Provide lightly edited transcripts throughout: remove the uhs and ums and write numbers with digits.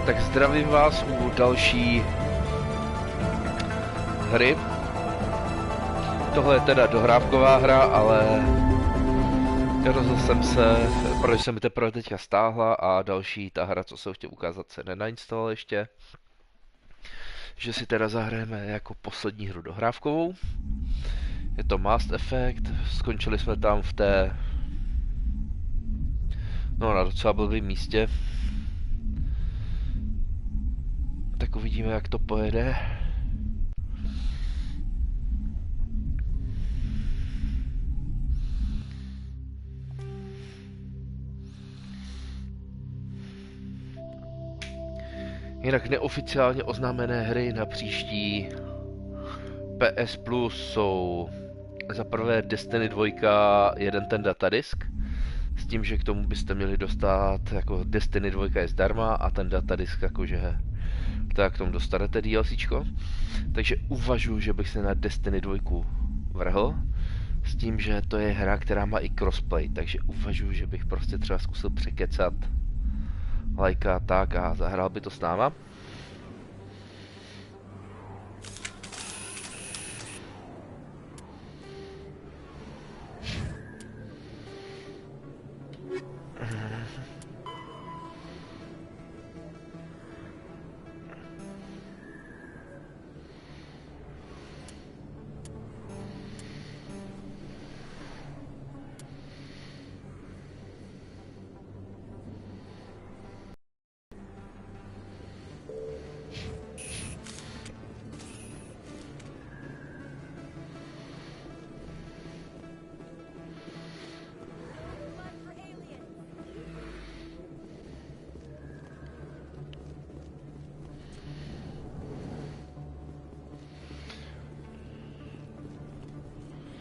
Tak zdravím vás u další hry. Tohle je teda dohrávková hra, ale rozhodl jsem se, protože se mi teprve teďka stáhla a další ta hra, co jsem chtěl ukázat, se nenainstalovala ještě. Že si teda zahrajeme jako poslední hru dohrávkovou. Je to Mass Effect, skončili jsme tam v té... No, na docela blbým místě. Tak uvidíme, jak to pojede. Jinak neoficiálně oznámené hry na příští PS Plus jsou za prvé Destiny 2, jeden ten datadisk, s tím, že k tomu byste měli dostat, jako Destiny 2 je zdarma a ten datadisk jakože tak k tomu dostanete DLCčko. Takže uvažuji, že bych se na Destiny 2 vrhl, s tím, že to je hra, která má i crossplay, takže uvažuji, že bych prostě třeba zkusil překecat lajka tak a zahrál by to s náma.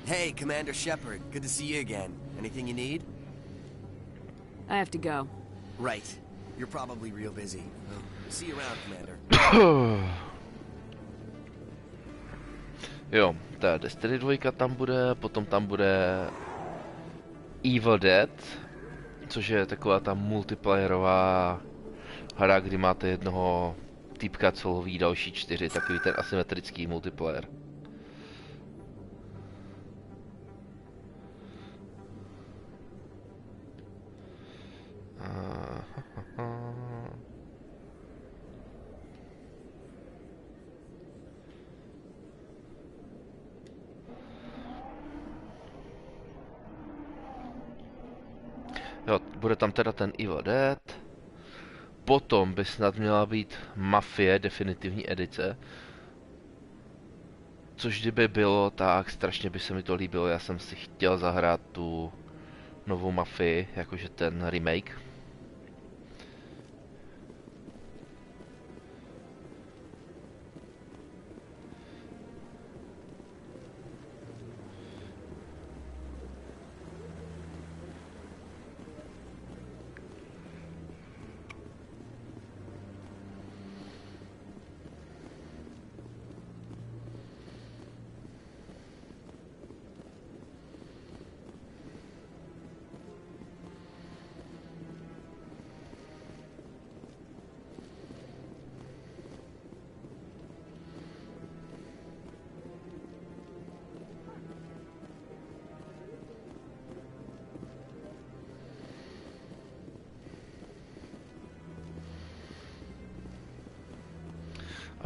Hey, Commander Shepard. Good to see you again. Anything you need? I have to go. Right. You're probably real busy. Well, see you around, Commander. Jo, ta Destiny 2 tam bude, potom tam bude Evil Dead, což je taková ta multiplayerová hra, kdy máte jednoho týpka, co loví další 4, takový ten asymetrický multiplayer. Jo, bude tam teda ten Evil Dead. Potom by snad měla být Mafie, definitivní edice. Což kdyby bylo, tak strašně by se mi to líbilo. Já jsem si chtěl zahrát tu novou Mafii, jakože ten remake.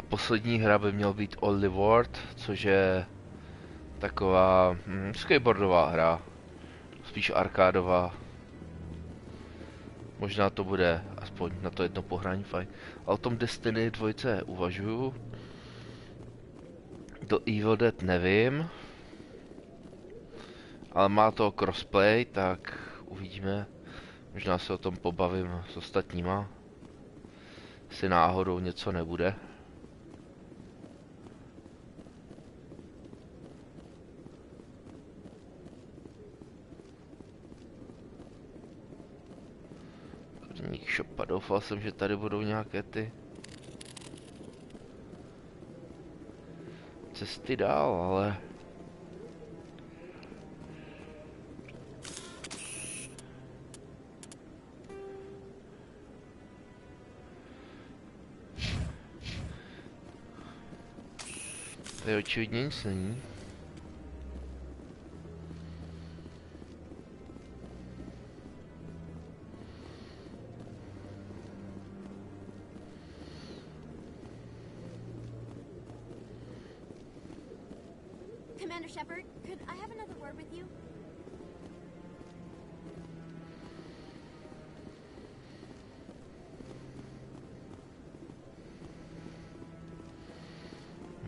Poslední hra by měl být Only World, což je taková skateboardová hra, spíš arkádová. Možná to bude aspoň na to jedno pohrání fajn. A o tom Destiny 2 uvažuju. Do Evil Dead nevím. Ale má to crossplay, tak uvidíme. Možná se o tom pobavím s ostatníma. Jestli náhodou něco nebude. Shopa. Doufal jsem, že tady budou nějaké ty cesty dál, ale Tady očividně nic není. Commander Shepard, could I have another word with you?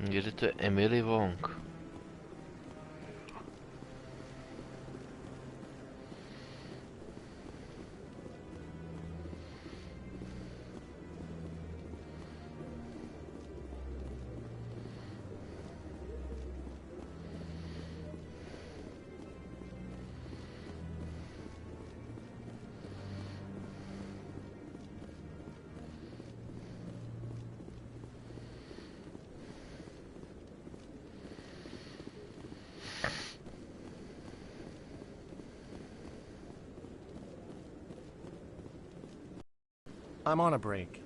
Kde to je Emily Wong? I'm on a break.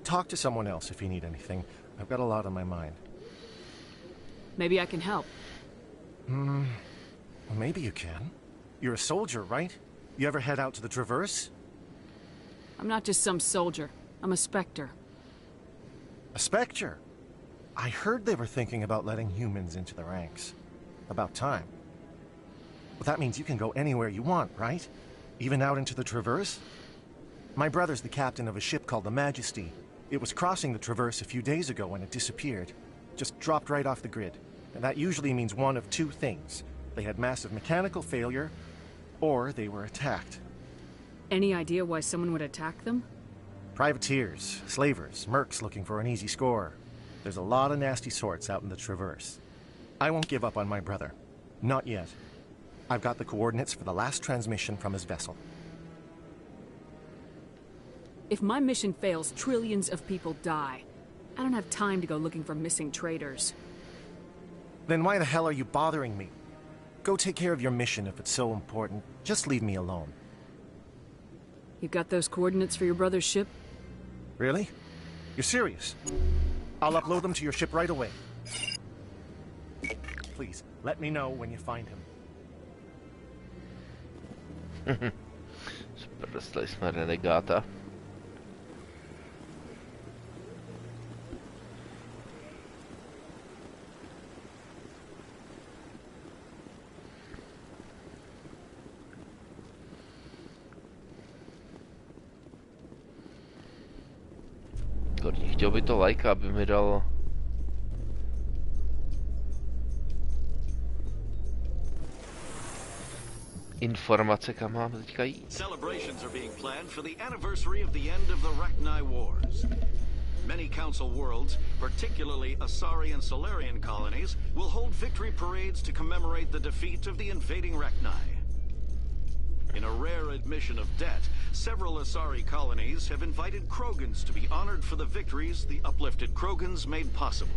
Talk to someone else if you need anything. I've got a lot on my mind. Maybe I can help. Well, maybe you can. You're a soldier, right? You ever head out to the Traverse? I'm not just some soldier. I'm a Spectre. A Spectre? I heard they were thinking about letting humans into the ranks. About time. But that means you can go anywhere you want, right? Even out into the Traverse? My brother's the captain of a ship called the Majesty. It was crossing the Traverse a few days ago when it disappeared. Just dropped right off the grid. And that usually means one of two things. They had massive mechanical failure, or they were attacked. Any idea why someone would attack them? Privateers, slavers, mercs looking for an easy score. There's a lot of nasty sorts out in the Traverse. I won't give up on my brother. Not yet. I've got the coordinates for the last transmission from his vessel. If my mission fails, trillions of people die. I don't have time to go looking for missing traitors. Then why the hell are you bothering me? Go take care of your mission if it's so important. Just leave me alone. You got those coordinates for your brother's ship? Really? You're serious? I'll upload them to your ship right away. Please, let me know when you find him. Super, dostali jsme renegáta. Chtěl by to lajka, aby mi dal... informace, kam mám teďka jít. Celebrations are being planned for the anniversary of the end of the Rachni Wars. Many Council worlds, particularly Asari and Solarian colonies, will hold victory parades to commemorate the defeat of the invading Rachni. In a rare admission of debt, several Asari colonies have invited Krogans to be honored for the victories the uplifted Krogans made possible.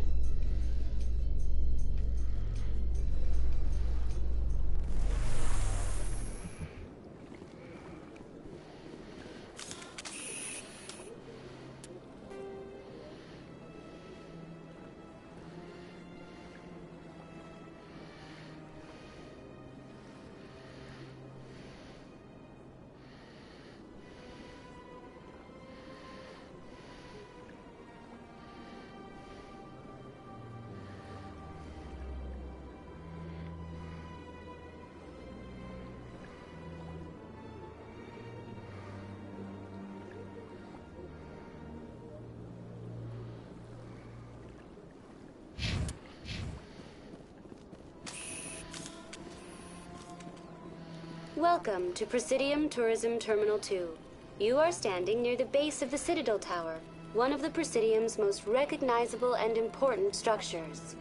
Welcome to Presidium Tourism Terminal 2. You are standing near the base of the Citadel Tower, one of the Presidium's most recognizable and important structures.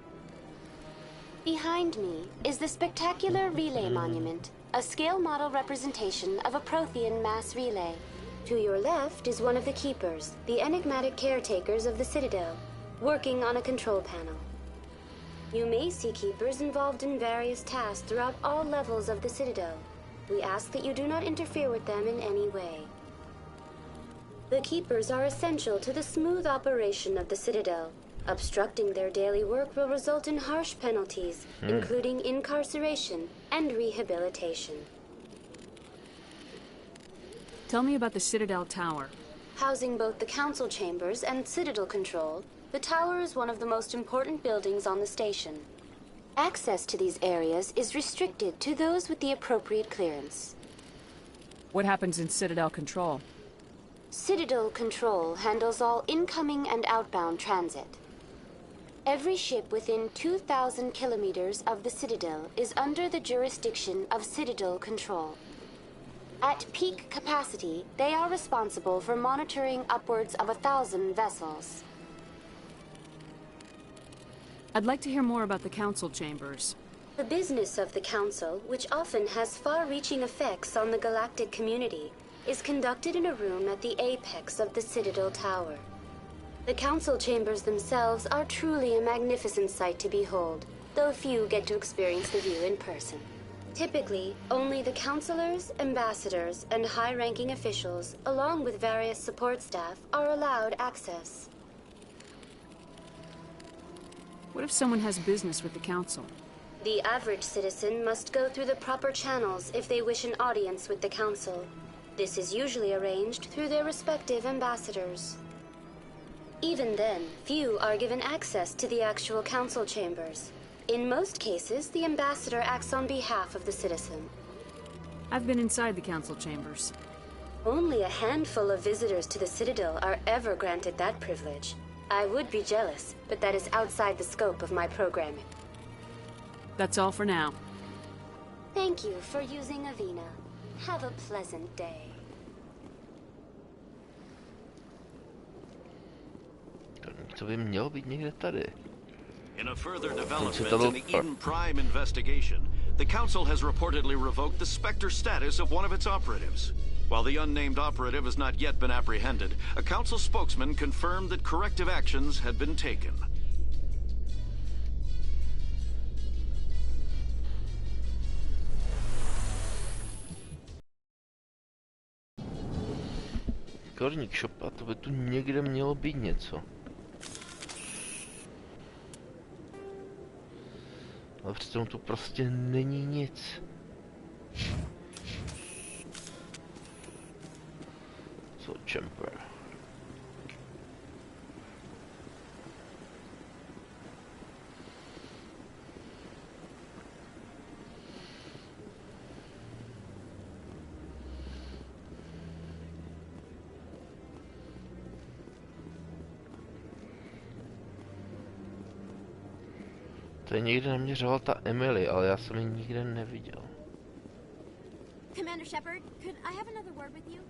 Behind me is the spectacular Relay Monument, a scale model representation of a Prothean mass relay. To your left is one of the Keepers, the enigmatic caretakers of the Citadel, working on a control panel. You may see Keepers involved in various tasks throughout all levels of the Citadel. We ask that you do not interfere with them in any way. The Keepers are essential to the smooth operation of the Citadel. Obstructing their daily work will result in harsh penalties, including incarceration and rehabilitation. Tell me about the Citadel Tower. Housing both the council chambers and Citadel control, the tower is one of the most important buildings on the station. Access to these areas is restricted to those with the appropriate clearance. What happens in Citadel Control? Citadel Control handles all incoming and outbound transit. Every ship within 2,000 kilometers of the Citadel is under the jurisdiction of Citadel Control. At peak capacity, they are responsible for monitoring upwards of 1,000 vessels. I'd like to hear more about the council chambers. The business of the Council, which often has far-reaching effects on the galactic community, is conducted in a room at the apex of the Citadel Tower. The Council chambers themselves are truly a magnificent sight to behold, though few get to experience the view in person. Typically, only the councilors, ambassadors, and high-ranking officials, along with various support staff, are allowed access. What if someone has business with the council? The average citizen must go through the proper channels if they wish an audience with the council. This is usually arranged through their respective ambassadors. Even then, few are given access to the actual council chambers. In most cases, the ambassador acts on behalf of the citizen. I've been inside the council chambers. Only a handful of visitors to the Citadel are ever granted that privilege. I would be jealous, but that is outside the scope of my programming. That's all for now. Thank you for using Avina. Have a pleasant day. To by mělo být někde tady. In a further development in the Eden Prime investigation, the Council has reportedly revoked the Spectre status of one of its operatives. While the unnamed operative has not yet been apprehended, a Council spokesman confirmed that corrective actions had been taken. Korník shop, a to by tu někde mělo být něco. Ale přitom tu prostě není nic. Co chamber? Tady někde naměřovala ta Emily, ale já jsem ji nikde neviděl. Commander Shepard, could I have another word with you?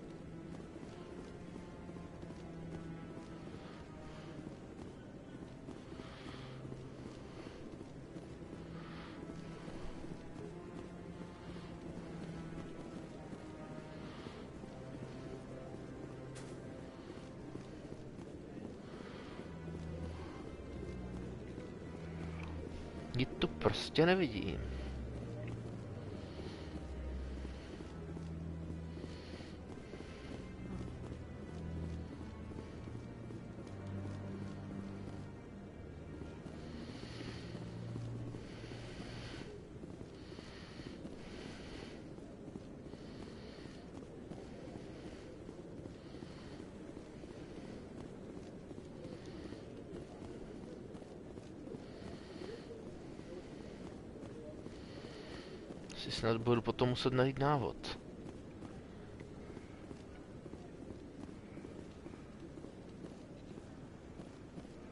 Ji tu prostě nevidím. Si snad budu potom muset najít návod.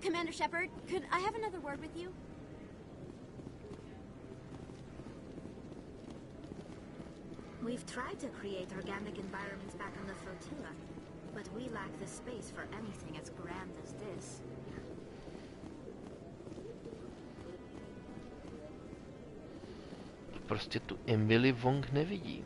Commander Shepard, could I have another word with you? We've tried to create organic environments back on the flotilla, but we lack the space for anything as grand as this. Prostě tu Emily Wong nevidím.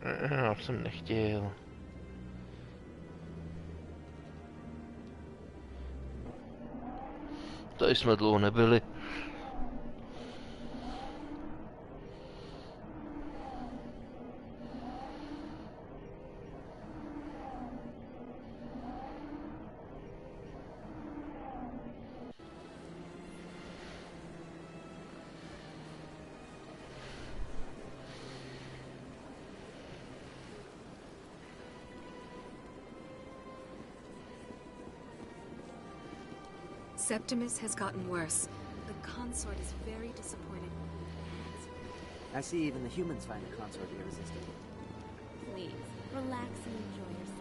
Já jsem nechtěl. Tady jsme dlouho nebyli. Septimus has gotten worse. The consort is very disappointed. I see even the humans find the consort irresistible. Please, relax and enjoy yourself.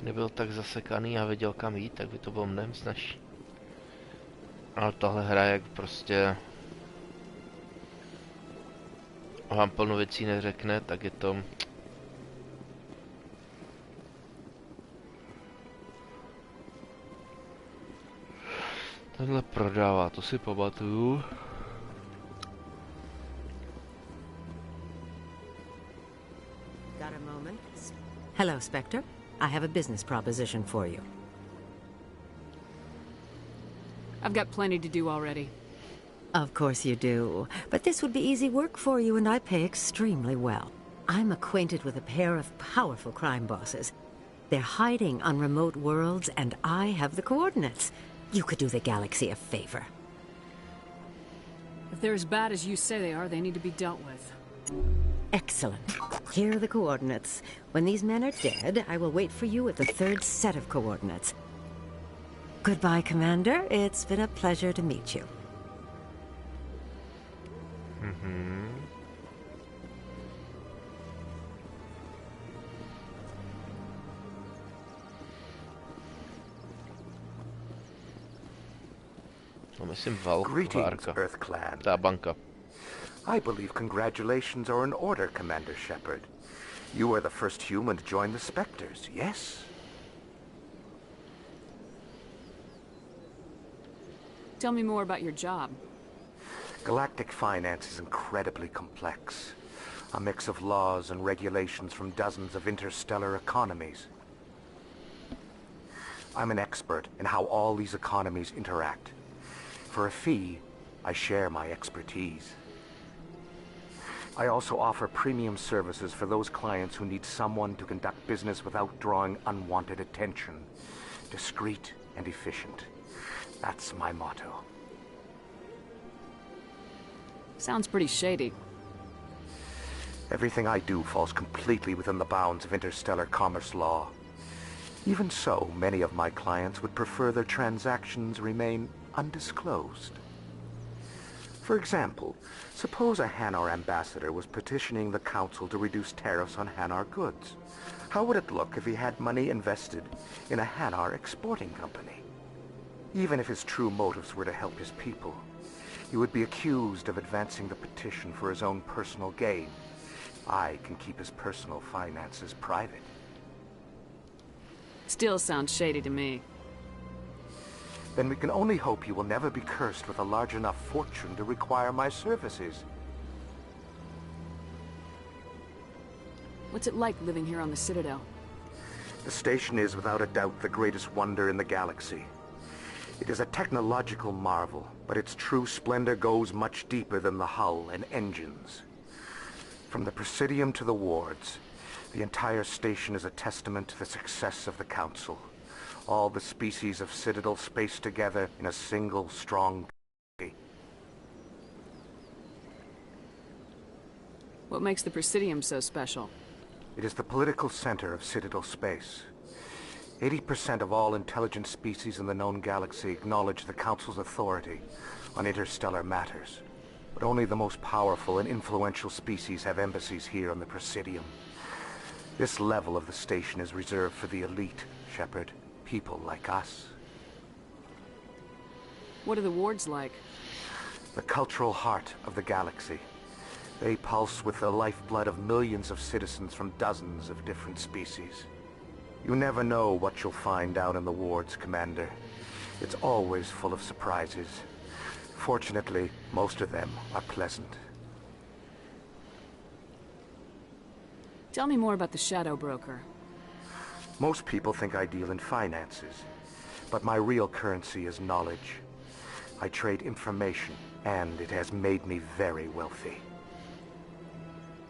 Nebyl tak zasekaný a věděl kam jít, tak by to bylo mnohem snažší. Ale tahle hra, jak prostě vám plno věcí neřekne, tak je to... Tenhle prodává, to si pamatuju. Got a moment? Hello, Spectre. I have a business proposition for you. I've got plenty to do already. Of course you do. But this would be easy work for you, and I pay extremely well. I'm acquainted with a pair of powerful crime bosses. They're hiding on remote worlds, and I have the coordinates. You could do the galaxy a favor. If they're as bad as you say they are, they need to be dealt with. Excellent. Here are the coordinates. When these men are dead, I will wait for you at the third set of coordinates. Goodbye, Commander. It's been a pleasure to meet you. Greetings, Earth Clan. Ta banka. I believe congratulations are in order, Commander Shepard. You are the first human to join the Spectres, yes? Tell me more about your job. Galactic finance is incredibly complex. A mix of laws and regulations from dozens of interstellar economies. I'm an expert in how all these economies interact. For a fee, I share my expertise. I also offer premium services for those clients who need someone to conduct business without drawing unwanted attention. Discreet and efficient. That's my motto. Sounds pretty shady. Everything I do falls completely within the bounds of interstellar commerce law. Even so, many of my clients would prefer their transactions remain undisclosed. For example, suppose a Hanar ambassador was petitioning the Council to reduce tariffs on Hanar goods. How would it look if he had money invested in a Hanar exporting company? Even if his true motives were to help his people, he would be accused of advancing the petition for his own personal gain. I can keep his personal finances private. Still sounds shady to me. Then we can only hope you will never be cursed with a large enough fortune to require my services. What's it like living here on the Citadel? The station is, without a doubt, the greatest wonder in the galaxy. It is a technological marvel, but its true splendor goes much deeper than the hull and engines. From the Presidium to the wards, the entire station is a testament to the success of the Council. All the species of Citadel spaced together in a single strong body. What makes the Presidium so special? It is the political center of Citadel space. 80% of all intelligent species in the known galaxy acknowledge the Council's authority on interstellar matters. But only the most powerful and influential species have embassies here on the Presidium. This level of the station is reserved for the elite, Shepard. People like us. What are the wards like? The cultural heart of the galaxy. They pulse with the lifeblood of millions of citizens from dozens of different species. You never know what you'll find out in the wards, Commander. It's always full of surprises. Fortunately, most of them are pleasant. Tell me more about the Shadow Broker. Most people think I deal in finances, but my real currency is knowledge. I trade information, and it has made me very wealthy.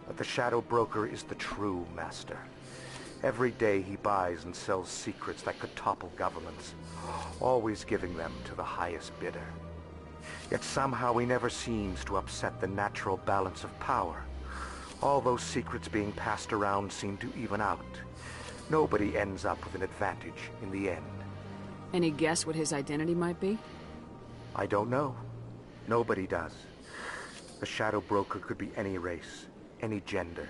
But the Shadow Broker is the true master. Every day he buys and sells secrets that could topple governments, always giving them to the highest bidder. Yet somehow he never seems to upset the natural balance of power. All those secrets being passed around seem to even out. Nobody ends up with an advantage in the end. Any guess what his identity might be? I don't know. Nobody does. The Shadow Broker could be any race, any gender.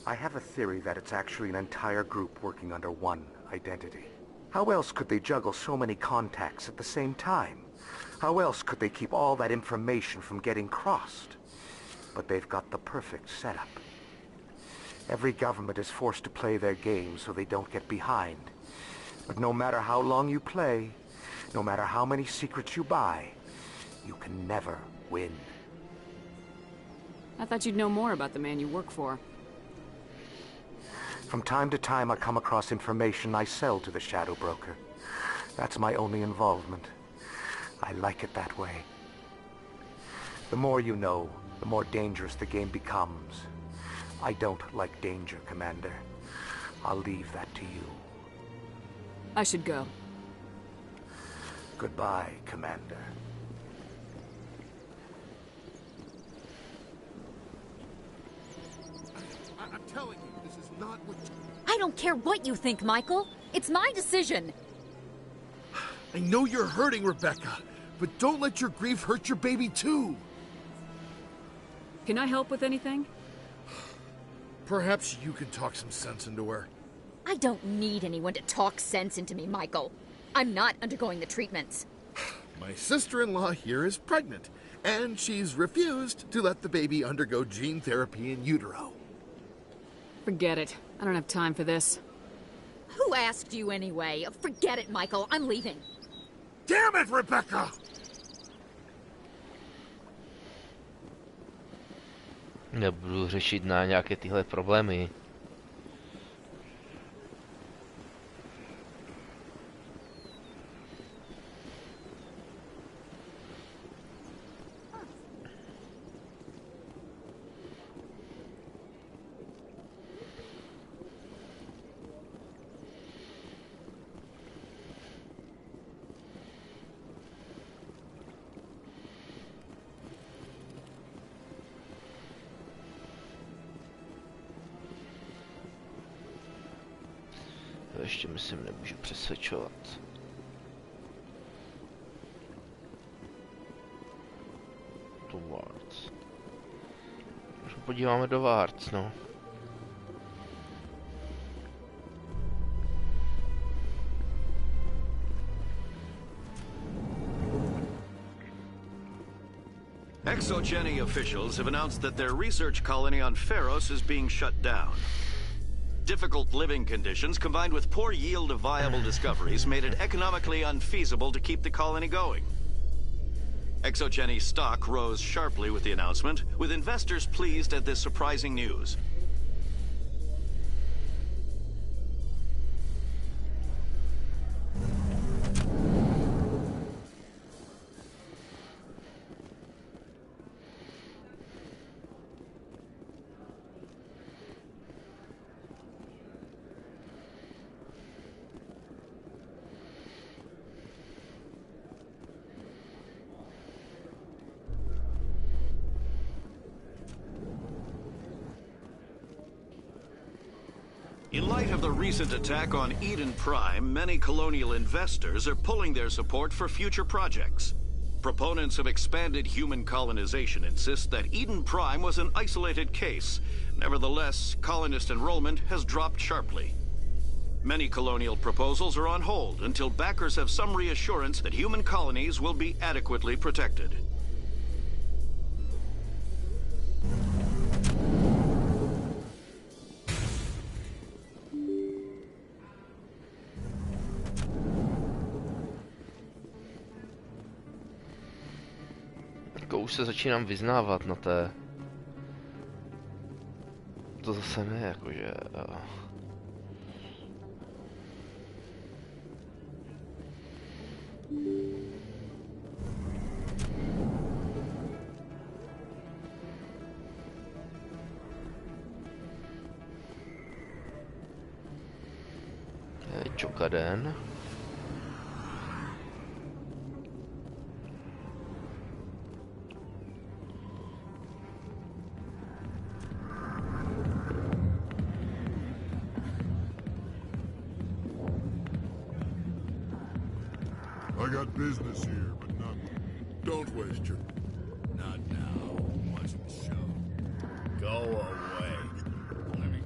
I have a theory that it's actually an entire group working under one identity. How else could they juggle so many contacts at the same time? How else could they keep all that information from getting crossed? But they've got the perfect setup. Every government is forced to play their game so they don't get behind. But no matter how long you play, no matter how many secrets you buy, you can never win. I thought you'd know more about the man you work for. From time to time I come across information I sell to the Shadow Broker. That's my only involvement. I like it that way. The more you know, the more dangerous the game becomes. I don't like danger, Commander. I'll leave that to you. I should go. Goodbye, Commander. I'm telling you, this is not what... I don't care what you think, Michael. It's my decision. I know you're hurting, Rebecca, but don't let your grief hurt your baby, too. Can I help with anything? Perhaps you can talk some sense into her. I don't need anyone to talk sense into me, Michael. I'm not undergoing the treatments. My sister-in-law here is pregnant, and she's refused to let the baby undergo gene therapy in utero. Forget it. I don't have time for this. Who asked you anyway? Forget it, Michael. I'm leaving. Damn it, Rebecca! Nebudu řešit na nějaké tyhle problémy. To ještě myslím nemůžu přesvědčovat. To Wards. Už podíváme do Wards, no. Exogeny officials have announced that their research colony on Pharos is being shut down. Difficult living conditions combined with poor yield of viable discoveries made it economically unfeasible to keep the colony going. Exogeny stock rose sharply with the announcement, with investors pleased at this surprising news. In light of the recent attack on Eden Prime, many colonial investors are pulling their support for future projects. Proponents of expanded human colonization insist that Eden Prime was an isolated case. Nevertheless, colonist enrollment has dropped sharply. Many colonial proposals are on hold until backers have some reassurance that human colonies will be adequately protected. Už se začínám vyznávat na té. To zase ne, jakože. Čokaden. I got business here, but not... Don't waste your... Not now. Watch the show. Go away. Let me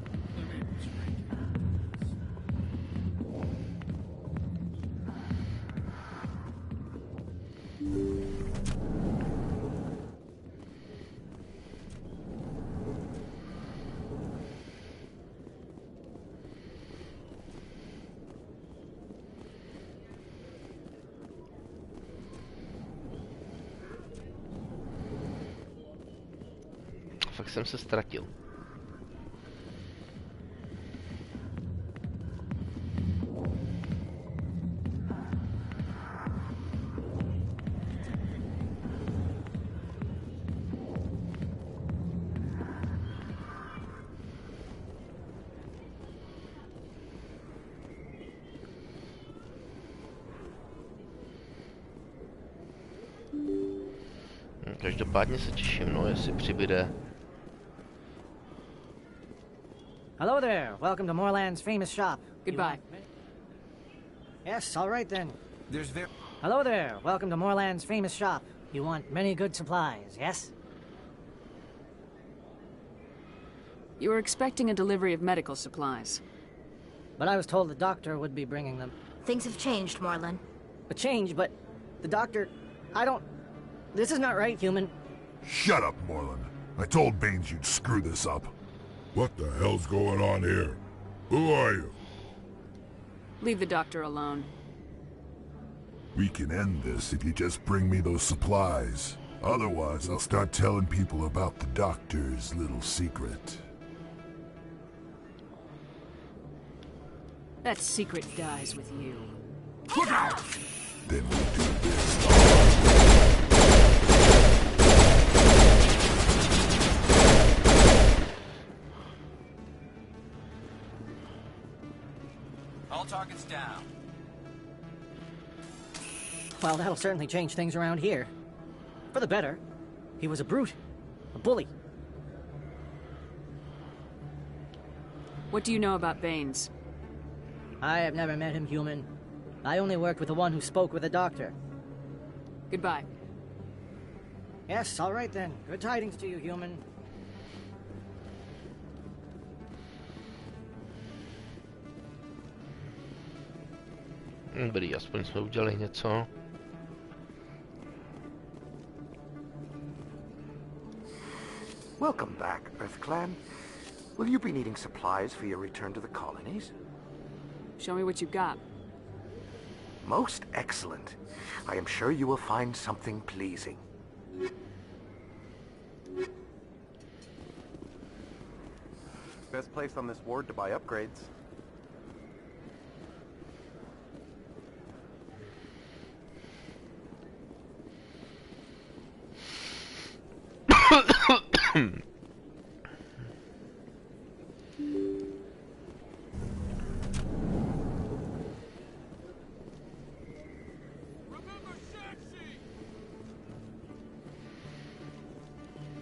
Fakt jsem se ztratil. Každopádně se těším, no, jestli přibyde. Hello there. Welcome to Moorland's famous shop. Goodbye. Yes, all right then. There's Hello there. Welcome to Moorland's famous shop. You want many good supplies, yes? You were expecting a delivery of medical supplies. But I was told the doctor would be bringing them. Things have changed, Moorland. A change, but the doctor... I don't... This is not right, human. Shut up, Moorland. I told Baines you'd screw this up. What the hell's going on here? Who are you? Leave the doctor alone. We can end this if you just bring me those supplies. Otherwise, I'll start telling people about the doctor's little secret. That secret dies with you. Look out! Then we do this. All targets down. Well, that'll certainly change things around here. For the better. He was a brute. A bully. What do you know about Baines? I have never met him, human. I only worked with the one who spoke with the doctor. Goodbye. Yes, all right then. Good tidings to you, human. Dobrý, aspoň jsme udělali něco. Welcome back, Earth Clan. Will you be needing supplies for your return to the colonies? Show me what you got. Most excellent. I am sure you will find something pleasing. Best place on this ward to buy upgrades.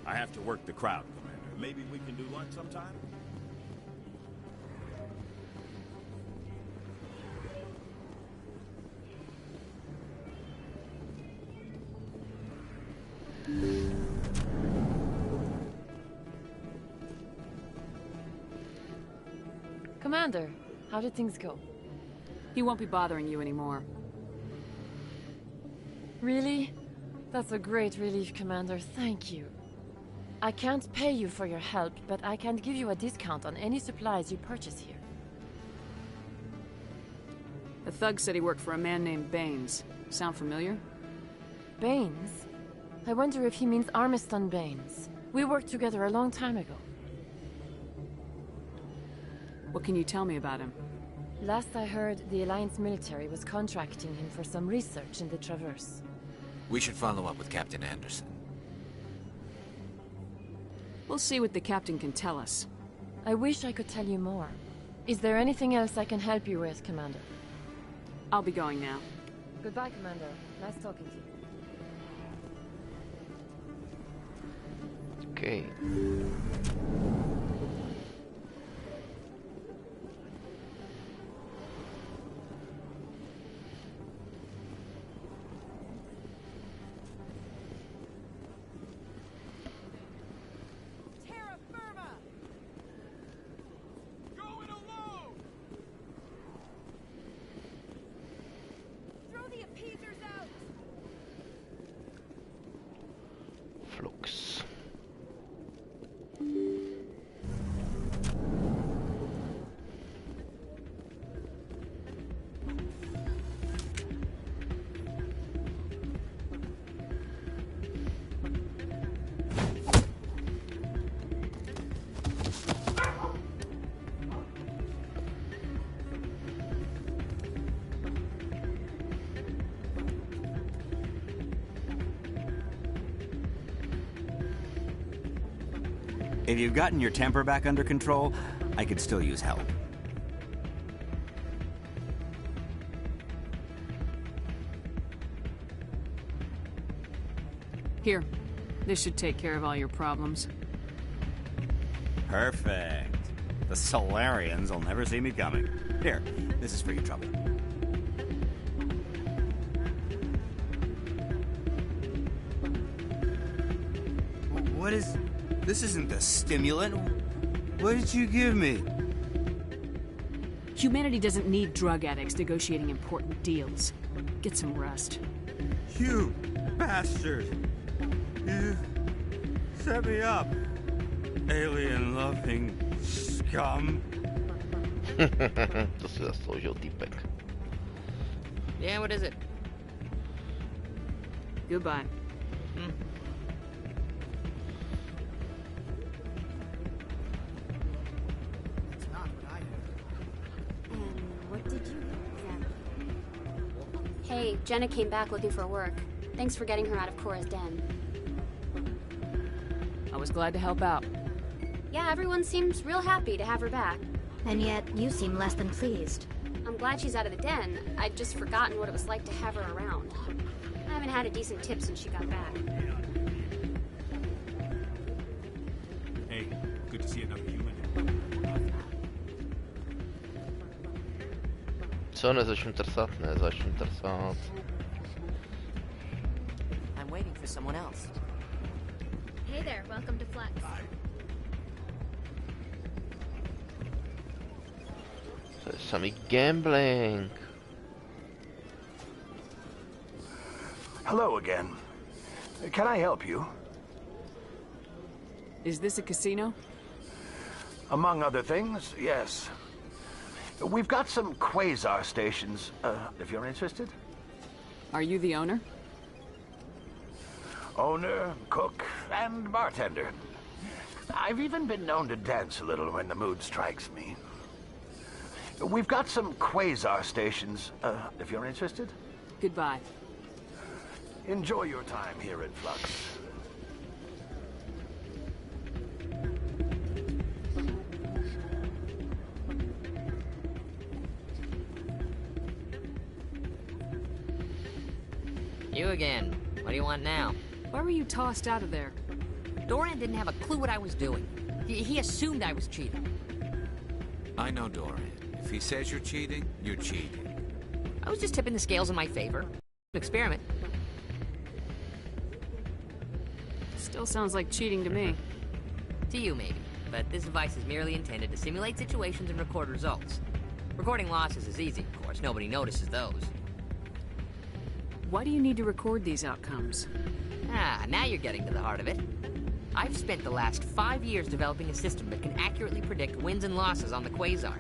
I have to work the crowd, Commander. Maybe we can do lunch sometime? Commander, how did things go? He won't be bothering you anymore. Really? That's a great relief, Commander. Thank you. I can't pay you for your help, but I can give you a discount on any supplies you purchase here. The thug said he worked for a man named Baines. Sound familiar? Baines? I wonder if he means Armiston Baines. We worked together a long time ago. What can you tell me about him? Last I heard, the Alliance military was contracting him for some research in the Traverse. We should follow up with Captain Anderson. We'll see what the captain can tell us. I wish I could tell you more. Is there anything else I can help you with, Commander? I'll be going now. Goodbye, Commander. Nice talking to you. Okay. Flux. If you've gotten your temper back under control, I could still use help. Here. This should take care of all your problems. Perfect. The Solarians will never see me coming. Here, this is for your trouble. What is... This isn't the stimulant. What did you give me? Humanity doesn't need drug addicts negotiating important deals. Get some rest. You bastard! You set me up, alien-loving scum. To si zasloužil týpek. Yeah, what is it? Goodbye. Hey, Jenna came back looking for work. Thanks for getting her out of Cora's den. I was glad to help out. Yeah, everyone seems real happy to have her back. And yet, you seem less than pleased. I'm glad she's out of the den. I'd just forgotten what it was like to have her around. I haven't had a decent tip since she got back. Hey, good to see another human. Co, nezačnu trsat? Nezačnu trsat. I'm waiting for someone else. Hey there, welcome to Flux. To je samý gambling. Hello again. Can I help you? Is this a casino? Among other things, yes. We've got some quasar stations, if you're interested. Are you the owner? Owner, cook, and bartender. I've even been known to dance a little when the mood strikes me. We've got some quasar stations, if you're interested. Goodbye. Enjoy your time here in Flux. You again. What do you want now? Why were you tossed out of there? Doran didn't have a clue what I was doing. He assumed I was cheating. I know Doran. If he says you're cheating, you're cheating. I was just tipping the scales in my favor. Experiment. Still sounds like cheating to me. To you, maybe. but this device is merely intended to simulate situations and record results. Recording losses is easy, of course. Nobody notices those. Why do you need to record these outcomes? Ah, now you're getting to the heart of it. I've spent the last 5 years developing a system that can accurately predict wins and losses on the Quasar.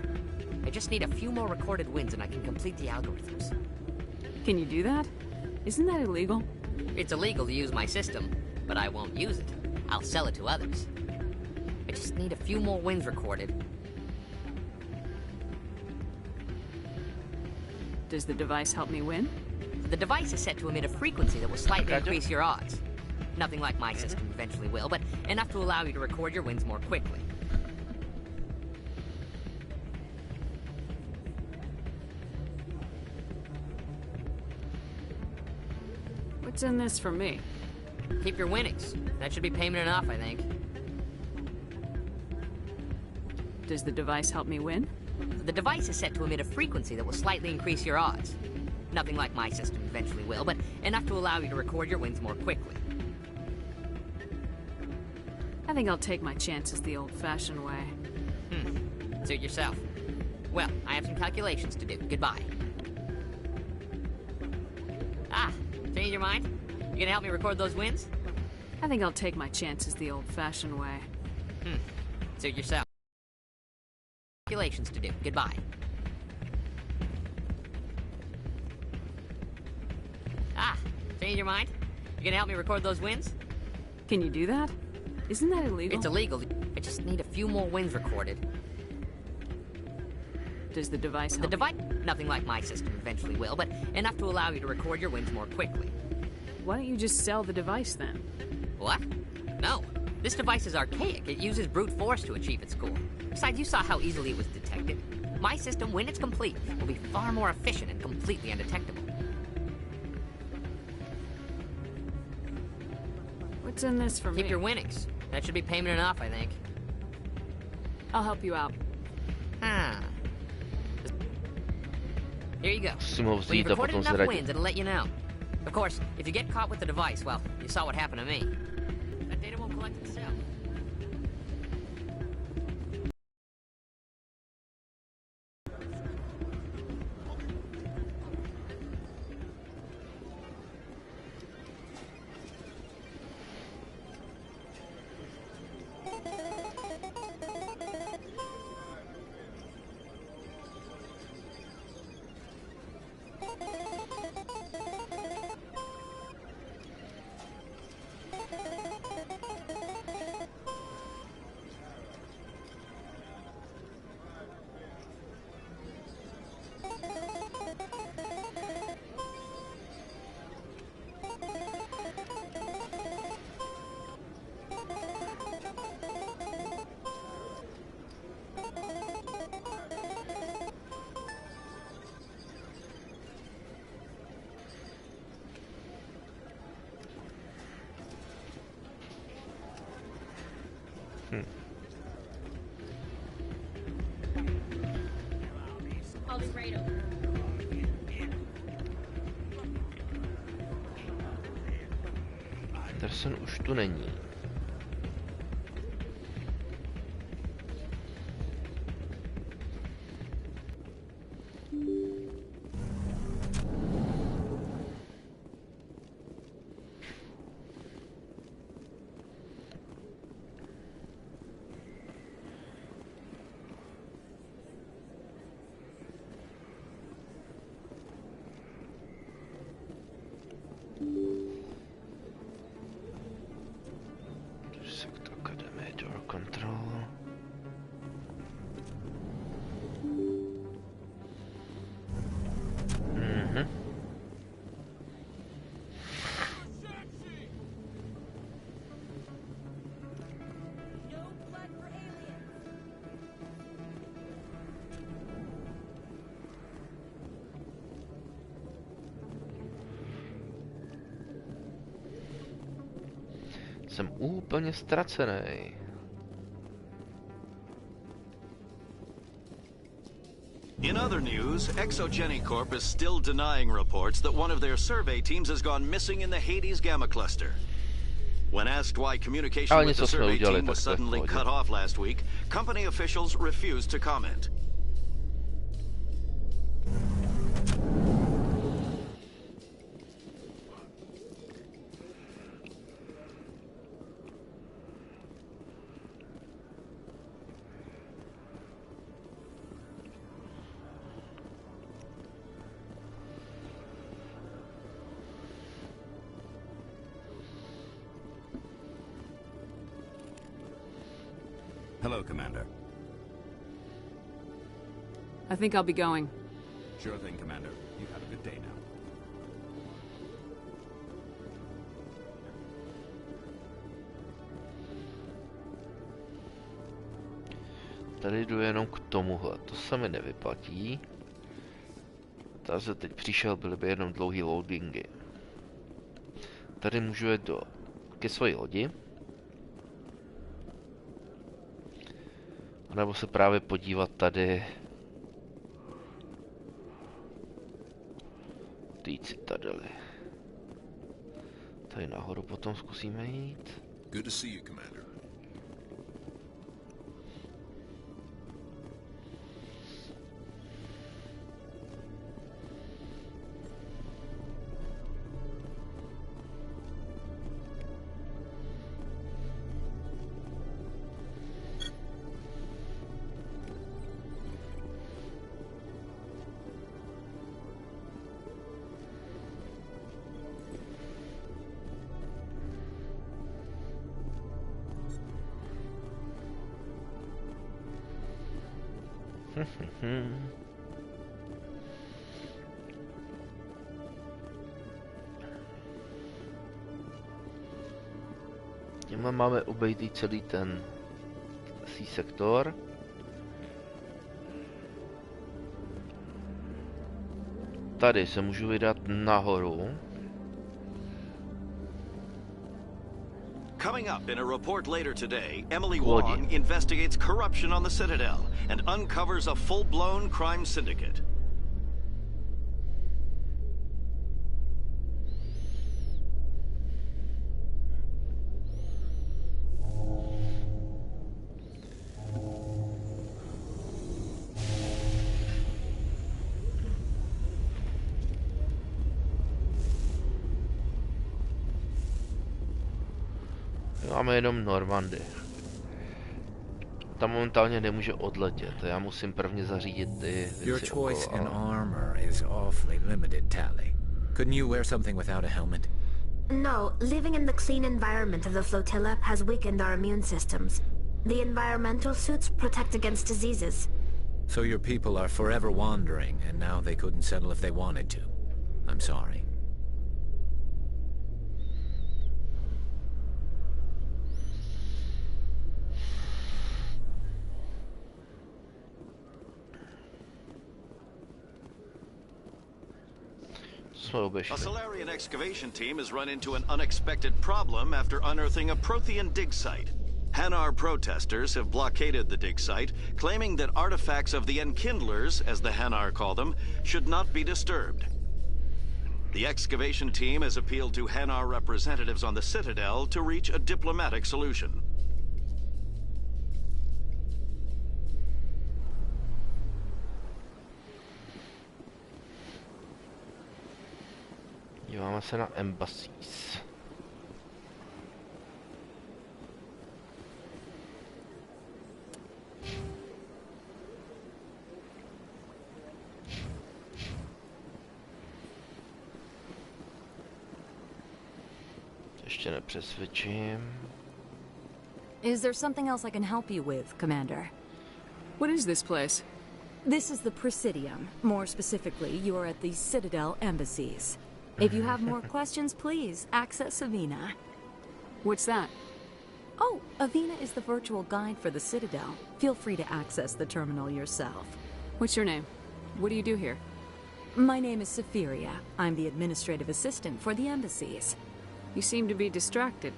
I just need a few more recorded wins and I can complete the algorithms. Can you do that? Isn't that illegal? It's illegal to use my system, but I won't use it. I'll sell it to others. I just need a few more wins recorded. Does the device help me win? The device is set to emit a frequency that will slightly increase your odds. Nothing like my system eventually will, but enough to allow you to record your wins more quickly. What's in this for me? Keep your winnings. That should be payment enough, I think. Does the device help me win? The device is set to emit a frequency that will slightly increase your odds. Nothing like my system eventually will, but enough to allow you to record your wins more quickly. I think I'll take my chances the old-fashioned way. Suit yourself. Well, I have some calculations to do. Goodbye. Ah, change your mind? You gonna help me record those wins? I think I'll take my chances the old-fashioned way. Suit yourself. Calculations to do. Goodbye. Ah, change your mind? You gonna help me record those wins? Can you do that? Isn't that illegal? It's illegal. I just need a few more wins recorded. Does the device help? The device... Nothing like my system eventually will, but enough to allow you to record your wins more quickly. Why don't you just sell the device then? What? No. This device is archaic. It uses brute force to achieve its goal. Besides, you saw how easily it was detected. My system, when it's complete, will be far more efficient and completely undetectable. What's in this for me? Keep your winnings. That should be payment enough, I think. I'll help you out. Here you go. Musím ho When you've vzít a recorded potom enough zradit. wins, it'll let you know. Of course, if you get caught with the device, well, you saw what happened to me. That data won't collect itself. I'll be right over. Anderson už tu není. Jsem úplně ztracený. In other news, Exogeny Corp is still denying reports that one of their survey teams has gone missing in the Hades Gamma Cluster. When asked why communication with the survey team was suddenly cut off last week, company officials refused to comment. Hello, Commander. I think I'll be going. Sure thing, Commander. You have a good day now. Tady jdu jenom k tomuhle, to se mi nevyplatí. Tady se teď přišel, byly by jenom dlouhý loadingy. Tady můžu jít ke své lodi. A nebo se právě podívat tady. Ty citadely. Tady nahoru potom zkusíme jít. Good to see you, Commander. Tímhle máme obejít celý ten sektor. Tady se můžu vydat nahoru. Coming up in a report later today, Emily Wong investigates corruption on the Citadel and uncovers a full-blown crime syndicate. Máme jenom Normandy. Tam momentálně nemůže odletět, já musím prvně zařídit ty Your věci choice okolo, in armor is awfully limited, Tally. Couldn't you wear something without a helmet? No, living in the clean environment of the flotilla has weakened our immune systems. The environmental suits protect against diseases. So your people are forever wandering, and now they couldn't settle if they wanted to. I'm sorry. A Solarian excavation team has run into an unexpected problem after unearthing a Prothean dig site. Hanar protesters have blockaded the dig site, claiming that artifacts of the Enkindlers, as the Hanar call them, should not be disturbed. The excavation team has appealed to Hanar representatives on the Citadel to reach a diplomatic solution. Díváme se na embassies. Ještě nepřesvědčím. Is there something else I can help you with, Commander? What is this place? This is the Presidium. More specifically, you are at the Citadel embassies. If you have more questions, please access Avina. What's that? Oh, Avina is the virtual guide for the Citadel. Feel free to access the terminal yourself. What's your name? What do you do here? My name is Safiria. I'm the administrative assistant for the embassies. You seem to be distracted.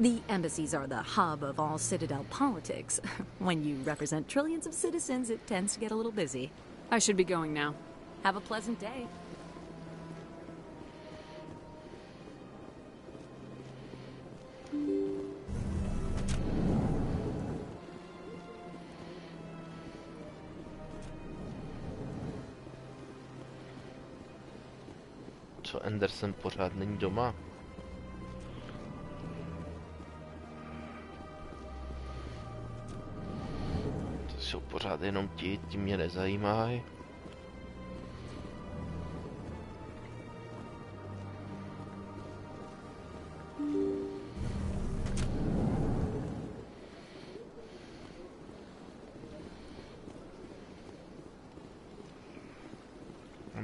The embassies are the hub of all Citadel politics. When you represent trillions of citizens, it tends to get a little busy. I should be going now. Have a pleasant day. Co Anderson pořád není doma? To jsou pořád jenom ti mě nezajímají.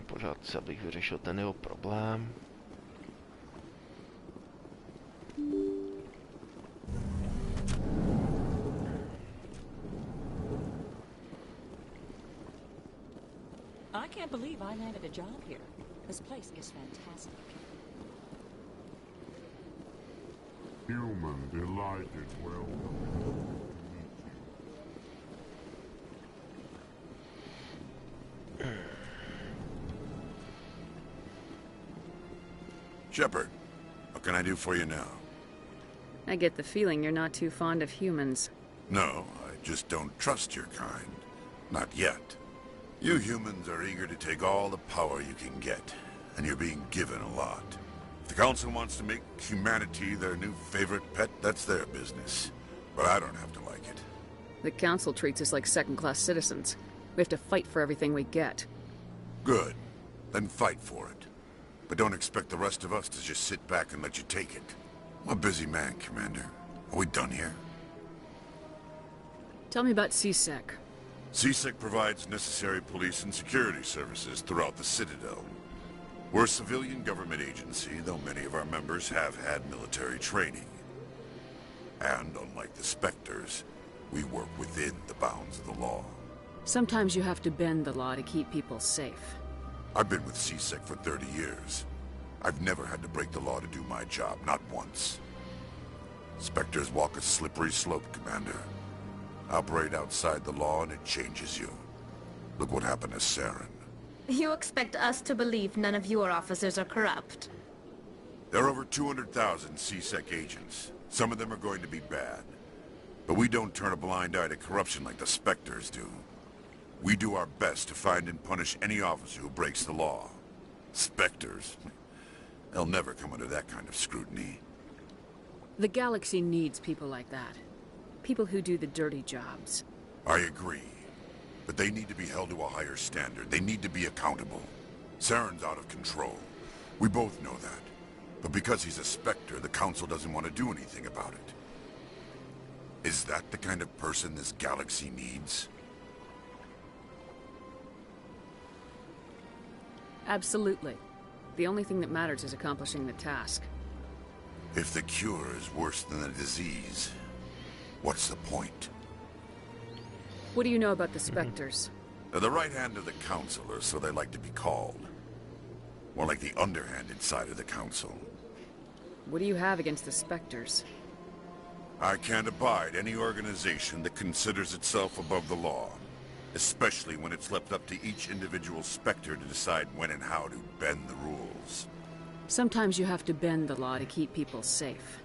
Pořád si, abych vyřešil ten jeho problém. I can't believe I landed a job here. This place is fantastic. Human delighted, welcome. Shepard, what can I do for you now? I get the feeling you're not too fond of humans. No, I just don't trust your kind. Not yet. You humans are eager to take all the power you can get, and you're being given a lot. If the Council wants to make humanity their new favorite pet, that's their business. But I don't have to like it. The Council treats us like second-class citizens. We have to fight for everything we get. Good. Then fight for it. But don't expect the rest of us to just sit back and let you take it. I'm a busy man, Commander. Are we done here? Tell me about CSEC. CSEC provides necessary police and security services throughout the Citadel. We're a civilian government agency, though many of our members have had military training. And unlike the Spectres, we work within the bounds of the law. Sometimes you have to bend the law to keep people safe. I've been with CSEC for 30 years. I've never had to break the law to do my job, not once. Spectres walk a slippery slope, Commander. Operate outside the law and it changes you. Look what happened to Saren. You expect us to believe none of your officers are corrupt? There are over 200,000 CSEC agents. Some of them are going to be bad. But we don't turn a blind eye to corruption like the Spectres do. We do our best to find and punish any officer who breaks the law. Spectres? They'll never come under that kind of scrutiny. The galaxy needs people like that. People who do the dirty jobs. I agree. But they need to be held to a higher standard. They need to be accountable. Saren's out of control. We both know that. But because he's a Spectre, the Council doesn't want to do anything about it. Is that the kind of person this galaxy needs? Absolutely. The only thing that matters is accomplishing the task. If the cure is worse than the disease, what's the point? What do you know about the Spectres? They're the right hand of the Council, or so they like to be called. More like the underhanded side of the Council. What do you have against the Spectres? I can't abide any organization that considers itself above the law. Especially when it's left up to each individual Spectre to decide when and how to bend the rules. Sometimes you have to bend the law to keep people safe.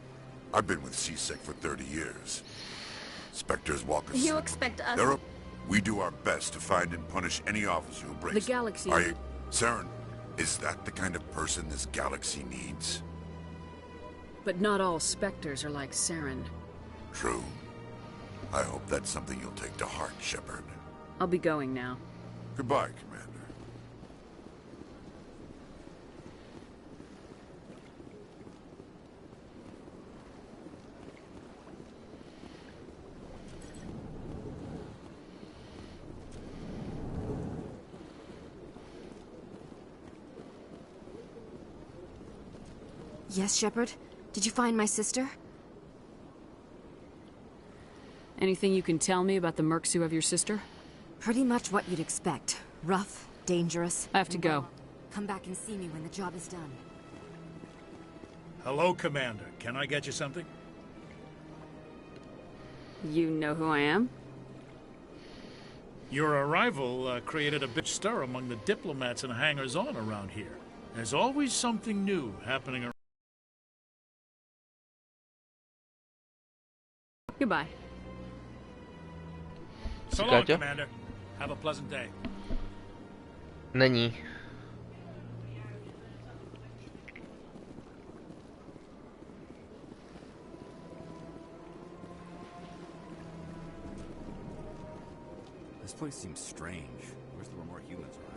I've been with CSEC for 30 years. Spectres walk us. You expect us... We do our best to find and punish any officer who breaks... The galaxy... Saren, is that the kind of person this galaxy needs? But not all Spectres are like Saren. True. I hope that's something you'll take to heart, Shepard. I'll be going now. Goodbye, Commander. Yes, Shepard? Did you find my sister? Anything you can tell me about the Mercs who have your sister? Pretty much what you'd expect. Rough, dangerous. I have to go. Come back and see me when the job is done. Hello, Commander. Can I get you something? You know who I am? Your arrival created a big stir among the diplomats and hangers-on around here. There's always something new happening around. Goodbye. So long, Commander. Have a pleasant day. Není. This place seems strange. Wish there were more humans around.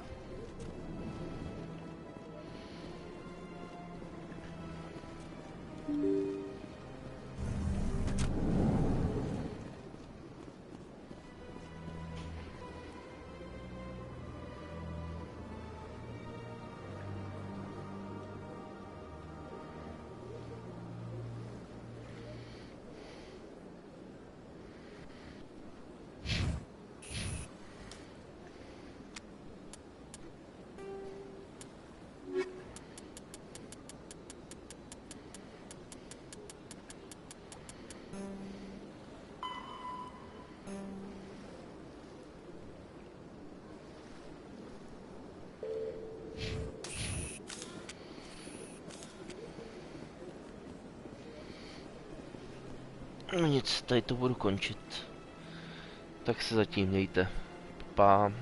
No nic, tady to budu končit. Tak se zatím mějte. Pa.